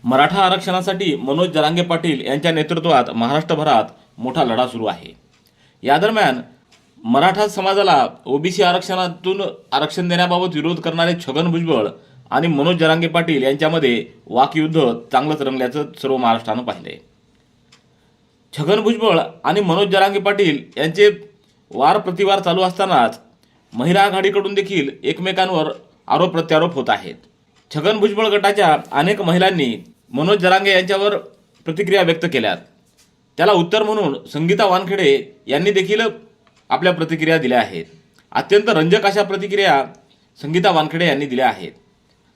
मराठा आरक्षणासाठी मनोज जरांगे पाटील यांच्या नेतृत्वात महाराष्ट्रभरात मोठा लढा सुरू आहे। या दरम्यान मराठा समाजाला ओबीसी आरक्षणातून आरक्षण देण्याबाबत विरोध करणारे छगन भुजबळ आणि मनोज जरांगे पाटील यांच्यामध्ये वाकयुद्ध चांगलंच रंगल्याचं सर्व महाराष्ट्रानं पाहिलंय। छगन भुजबळ आणि मनोज जरांगे पाटील यांचे वार प्रतिवार चालू असतानाच महिला आघाडीकडून देखील एकमेकांवर आरोप प्रत्यारोप होत आहेत। छगन भुजबळ गटाच्या अनेक महिलांनी मनोज जरांगे यांच्यावर प्रतिक्रिया व्यक्त केल्यात। त्याला उत्तर म्हणून संगीता वानखेडे यांनी देखील आपल्या प्रतिक्रिया दिल्या आहेत। अत्यंत रंजक अशा प्रतिक्रिया संगीता वानखेडे यांनी दिल्या आहेत।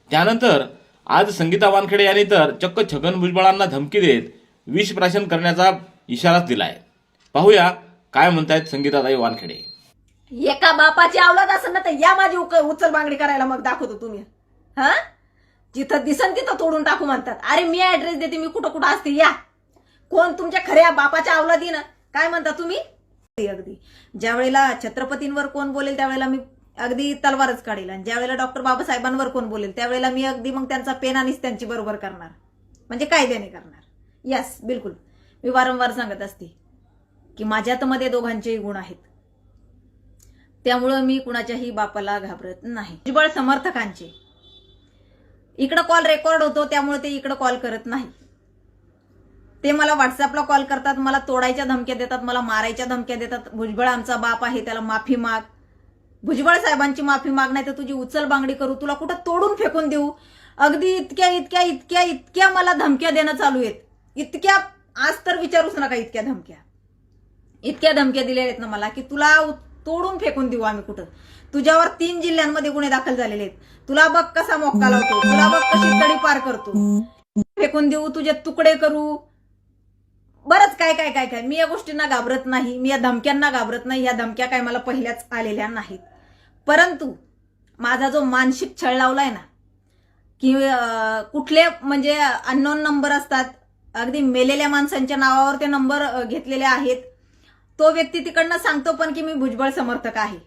त्यानंतर आज संगीता वानखेडे यांनी तर चक्क छगन भुजबळांना धमकी देत विषप्राशन करण्याचा इशाराच दिलाय। पाहूया काय म्हणतायत संगीताताई वानखेडे। एका बापाची औलाद असेल ना तर या माझी उचल बांगडी करायला मग दाखवतो तुम्ही। हा, जिथं दिसन तिथं तोडून टाकू म्हणतात। अरे मी ऍड्रेस देते, मी कुठं कुठं असते, या कोण तुमच्या खऱ्या बापाच्या औलादी ना काय म्हणता तुम्ही। अगदी ज्या वेळेला छत्रपतींवर कोण बोलेल त्यावेळेला मी अगदी तलवारच काढेल, आणि ज्या वेळेला डॉक्टर बाबासाहेबांवर कोण बोलेल त्यावेळेला मी अगदी मग त्यांचा पेन आणीच त्यांची बरोबर करणार, म्हणजे कायद्याने करणार। यस, बिलकुल। मी वारंवार सांगत असते की माझ्यात मध्ये दोघांचेही गुण आहेत, त्यामुळं मी कुणाच्याही बापाला घाबरत नाही। भुजबळ समर्थकांचे इकडं कॉल रेकॉर्ड होतो त्यामुळे ते इकडं कॉल करत नाही। ते मला व्हॉट्सअपला कॉल करतात, मला तोडायच्या धमक्या देतात, मला मारायच्या धमक्या देतात। भुजबळ आमचा बाप आहे, त्याला माफी माग, भुजबळ साहेबांची माफी माग, नाही तर तुझी उचल बांगडी करू, तुला कुठं तोडून फेकून देऊ। अगदी इतक्या इतक्या इतक्या इतक्या मला धमक्या देणं चालू आहेत, इतक्या आज तर विचारूच नका, इतक्या धमक्या दिलेल्या आहेत ना मला की तुला तोडून फेकून देऊ आम्ही कुठं। तुझ्यावर 3 जिल्ह्यांमध्ये गुन्हे दाखल झालेले आहेत, तुला बघ कसा मोक्का लावतो, तुला बघ कशी तडी पार करतो, फेकून देऊ, तुझे तुकडे करू, बरंच काय काय काय काय। मी या गोष्टींना घाबरत नाही, मी या धमक्यांना घाबरत नाही। या धमक्या काय मला पहिल्याच आलेल्या नाहीत, परंतु माझा जो मानसिक छळ लावलाय ना की कुठले म्हणजे अननोन नंबर असतात, अगदी मेलेल्या माणसांच्या नावावर ते नंबर घेतलेले आहेत, तो व्यक्ती तिकडनं सांगतो पण की मी भुजबळ समर्थक आहे।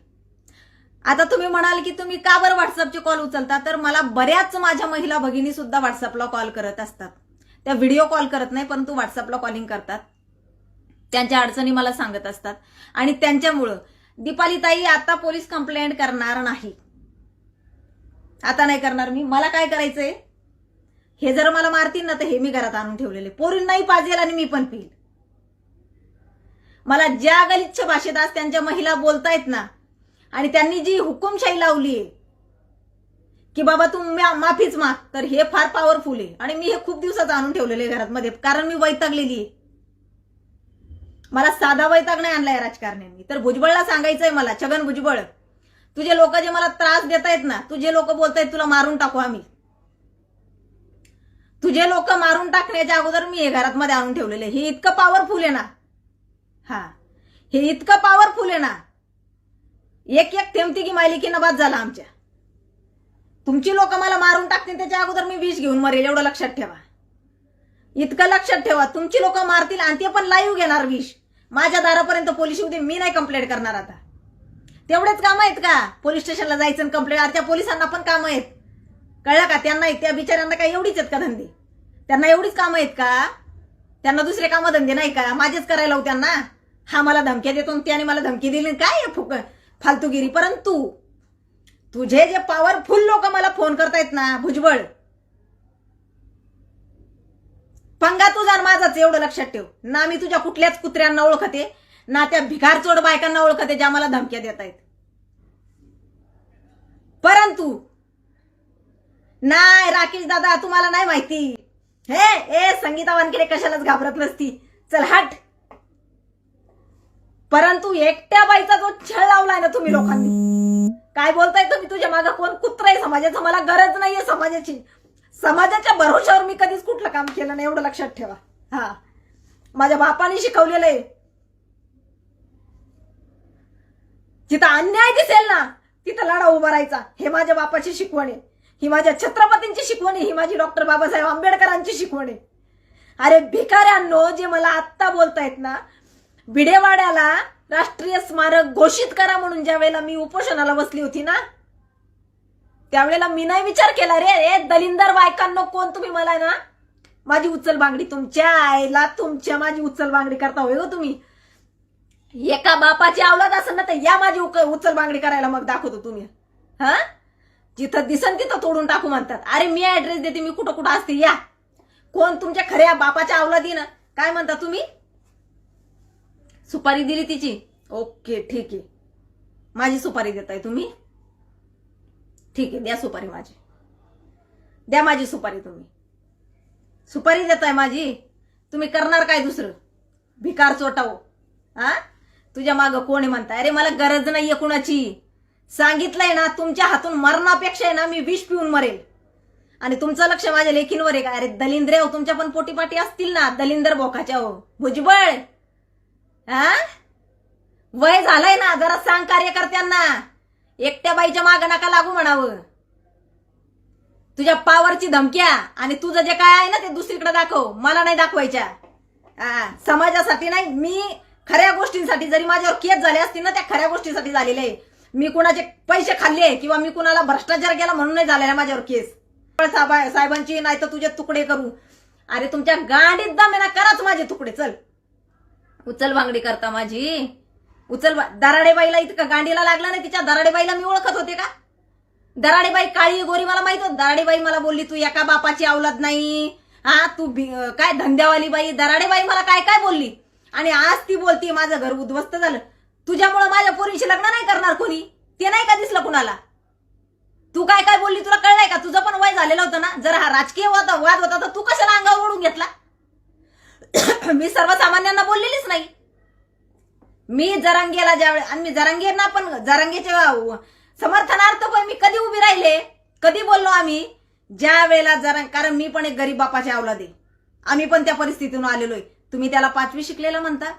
आता तुम्ही म्हणाल की तुम्ही का बरं व्हॉट्सअपचे कॉल उचलता, तर मला बऱ्याच माझ्या महिला भगिनी सुद्धा व्हॉट्सअपला कॉल करत असतात। त्या व्हिडिओ कॉल करत नाही परंतु व्हॉट्सअपला कॉलिंग करतात, त्यांच्या अडचणी मला सांगत असतात। आणि त्यांच्यामुळं दीपालीताई आता पोलीस कंप्लेंट करणार नाही, आता नाही करणार मी। मला काय करायचंय, हे जर मला मारतील ना तर हे मी घरात आणून ठेवलेले, पोरींनाही पाजेल आणि मी पण पिल। मला ज्या गलिच्छ भाषेत आज त्यांच्या महिला बोलतायत ना, आणि त्यांनी जी हुकुमशाही लावली आहे की बाबा तू माफीच माग, तर हे फार पॉवरफुल आहे। आणि मी हे खूप दिवसाचं आणून ठेवलेले घरात मध्ये, कारण मी वैतागलेली आहे। मला साधा वैताग नाही आणलाय राजकारण्यांनी। तर भुजबळला सांगायचंय मला, छगन भुजबळ, तुझे लोक जे मला त्रास देतायत ना, तुझे लोक बोलतायत तुला मारून टाकू आम्ही, तुझे लोक मारून टाकण्याच्या अगोदर मी हे घरात मध्ये आणून ठेवलेले। हे इतकं पॉवरफुल आहे ना, हा, हे इतकं पॉवरफुल आहे ना, एक एक थेंबती की मालिकी नबाद झाला आमच्या। तुमची लोक मला मारून टाकतील त्याच्या अगोदर मी विष घेऊन मरेल, एवढं लक्षात ठेवा, इतकं लक्षात ठेवा। तुमची लोक मारतील आणि ते पण लाईव्ह घेणार विष, माझ्या दारापर्यंत पोलीस येऊ दे, मी नाही कंप्लेंट करणार। आता तेवढेच काम आहेत का पोलीस स्टेशनला जायचं आणि कंप्लेंट, त्या पोलिसांना पण काम आहेत, कळलं का? त्यांना त्या बिचाऱ्यांना काय एवढीच आहेत का धंदे, त्यांना एवढीच कामं आहेत का, त्यांना दुसरे कामं धंदे नाही का, माझेच करायला हो त्यांना। हा मला धमक्या देतो, त्याने मला धमकी दिली, काय फालतूगिरी। परंतु तुझे जे पॉवरफुल लोक मला फोन करतायत ना भुजबळ, पंगा तुझा माझाच, एवढं लक्षात ठेव ना। मी तुझ्या कुठल्याच कुत्र्यांना ओळखते ना, त्या भिकारचोड बायकांना ओळखते ज्या मला धमक्या देत आहेत। परंतु नाही राकेश दादा, तुम्हाला नाही माहिती, हे संगीता वानखेडे कशालाच घाबरत नसती, चल हट। परंतु एकट्या बाईचा जो छळ लावलाय ना तुम्ही लोकांनी, काय बोलताय तुम्ही, तुझ्या मागे कोण कुत्रा आहे समाजाचं, मला गरज नाहीये समाजाची। समाजाच्या भरोशावर मी कधीच कुठलं काम केलं नाही, एवढं लक्षात ठेवा। हा, माझ्या बापाने शिकवलेलं आहे, जिथं अन्याय दिसेल ना तिथं लढा उभा राहायचा, हे माझ्या बापाची शिकवण आहे, ही माझ्या छत्रपतींची शिकवण आहे, ही माझी डॉक्टर बाबासाहेब आंबेडकरांची शिकवण आहे। अरे भिकाऱ्यांनो, जे मला आत्ता बोलतायत ना, भिडेवाड्याला राष्ट्रीय स्मारक घोषित करा म्हणून ज्या वेळेला मी उपोषणाला बसली होती ना, त्यावेळेला मी नाही विचार केला रे, दलिंदर बायकांनो कोण तुम्ही मला ना माझी उचल बांगडी तुमच्या आईला तुमच्या माझी उचल बांगडी करता होय हो तुम्ही. एका बापाची अवलाद असेल ना तर या माझी उचल बांगडी करायला मग दाखवतो तुम्ही. हा जिथं दिसन तिथं तोडून टाकू म्हणतात. अरे मी ऍड्रेस देते, मी कुठं कुठं असते या. कोण तुमच्या खऱ्या बापाच्या अवलादी ना काय म्हणता तुम्ही. सुपारी दिली तिची, ओके ठीक आहे. माझी सुपारी देताय तुम्ही, ठीक आहे द्या सुपारी माझी, द्या माझी सुपारी. तुम्ही सुपारी देताय माझी, तुम्ही करणार काय दुसरं. भिकार चोटावो. हा तुझ्या मागं कोणी म्हणताय. अरे मला गरज नाहीये कुणाची. सांगितलंय ना तुमच्या हातून मरणापेक्षा आहे ना मी विष पिऊन मरेल. आणि तुमचं लक्ष माझ्या लेखींवर आहे का. अरे दलिंद्रे हो तुमच्या पण पोटीपाटी असतील ना, दलिंदर बोकाच्या हो भुजबळ. हा वय झालंय ना, जरा सांग कार्यकर्त्यांना. एकट्या बाईच्या मागं नका लागू म्हणावं. तुझ्या पावरची धमक्या आणि तुझं जे काय आहे ना ते दुसरीकडे दाखव, मला नाही दाखवायच्या. समाजासाठी नाही, मी खऱ्या गोष्टींसाठी, जरी माझ्यावर केस झाले असतील ना त्या खऱ्या गोष्टीसाठी झालेले आहे. मी कुणाचे पैसे खाल्ले किंवा मी कुणाला भ्रष्टाचार केला म्हणून नाही झालेला माझ्यावर केस. साहेबांची नाही तर तुझे तुकडे करू. अरे तुमच्या गांडीत दम आहे ना, कराच माझे तुकडे. चल उचल बांगडी करता माझी, उचल. दराडेबाईला इतकं गांडीला लागला नाही, तिच्या दराडेबाईला मी ओळखत होते का. दराडेबाई काळी गोरी मला माहित होत. दराडेबाई मला बोलली तू एका बापाची अवलाद नाही, हा तू काय धंद्यावाली बाई. दराडेबाई मला काय काय बोलली आणि आज ती बोलती माझं घर उद्ध्वस्त झालं. तुझ्यामुळे माझ्या पोरीशी लग्न नाही करणार कोणी, ते नाही का दिसलं कुणाला. तू काय काय बोलली तुला कळलंय का. तुझं पण वय झालेलं होतं ना. जर हा राजकीय वाद होता तर तू कशाला अंगावर ओढून घेतला. मी सर्वसामान्यांना बोललेलीच नाही. मी जरांगेला ज्यावेळेस, आणि मी जरांगेंना पण जरांगेच्या समर्थनार्थ पण मी कधी उभी राहिले, कधी बोललो आम्ही ज्या वेळेला कारण मी पण एक गरीब बापाची अवलाद आहे. आम्ही पण त्या परिस्थितीतून आलेलोय. तुम्ही त्याला 5वी शिकलेला म्हणता,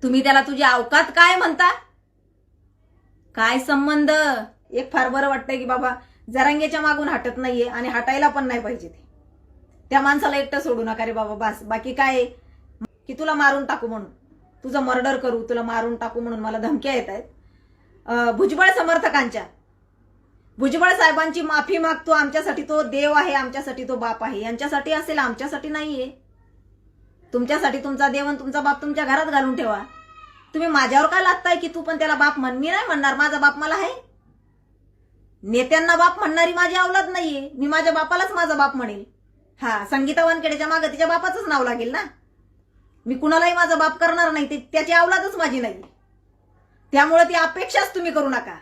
तुम्ही त्याला तुझी अवकात काय म्हणता. काय संबंध. एक फार बरं वाटतंय की बाबा जरांगेच्या मागून हटत नाहीये आणि हटायला पण नाही पाहिजे. ते त्या माणसाला एकटं सोडू नका रे बाबा. बस बाकी काय की तुला मारून टाकू म्हणून, तुझं मर्डर करू, तुला मारून टाकू म्हणून मला धमक्या येत आहेत. भुजबळ समर्थकांच्या, भुजबळ साहेबांची माफी मागतो. आमच्यासाठी तो देव आहे, आमच्यासाठी तो बाप आहे. यांच्यासाठी असेल, आमच्यासाठी नाहीये. तुमच्यासाठी तुमचा देव आणि तुमचा बाप तुमच्या घरात घालून ठेवा. तुम्ही माझ्यावर काय लागताय की तू पण त्याला बाप म्हण. मी नाही म्हणणार, माझा बाप मला आहे. नेत्यांना बाप म्हणणारी माझी अवलाद नाहीये. मी माझ्या बापालाच माझा बाप म्हणेल. हा संगीता वानखेडेच्या मागे तिच्या बापाचंच नाव लागेल ना. मी कुणालाही माझा बाप करणार नाही, त्याची अवलादच माझी नाही. त्यामुळे ती अपेक्षाच तुम्ही करू नका.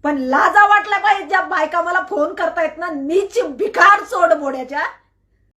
पण लाजा वाटला पाहिजे ज्या बायका मला फोन करतायत ना, नीच भिकार सोड बोड्याच्या.